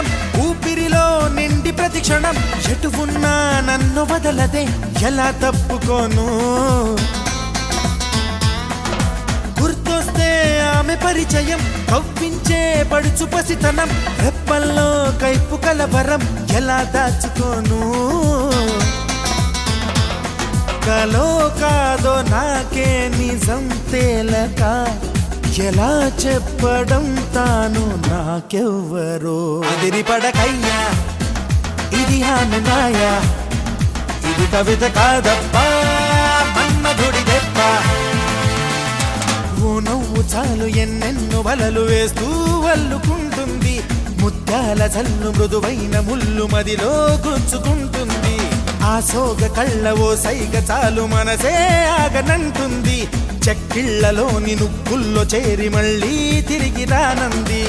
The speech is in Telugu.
క్షణం ఊపిరిలో నిండి ప్రతి క్షణం ఎటు ఉన్నా నన్ను వదలదే ఎలా తప్పుకోను గుర్తొస్తే ఆమె పరిచయం కవ్వించే పడుచు పసితనం రెప్పల్లో కైపు కలవరం ఎలా దాచుకోను కలో కాదో నాకే నిజం తేలక ఎలా చెప్పడం తాను నాకెవ్వరో అదిరి పడకయ్యా ఇది ఆమె మాయా ఇది కవిత కాదప్పా మన్మధుడి దెబ్బ ఓ నవ్వు చాలు ఎన్నెన్నో వలలు వేస్తూ అల్లుకుంటుంది ముత్యాల జల్లు మృదువైన ముళ్ళు మదిలో గుచ్చుకుంటుంది ఆ సోగ కళ్ళ ఓ సైగ చాలు మనసే ఆగనంటుంది చెక్కిళ్లలోని నువ్వుల్లో చేరి మళ్ళీ తిరిగి రానంది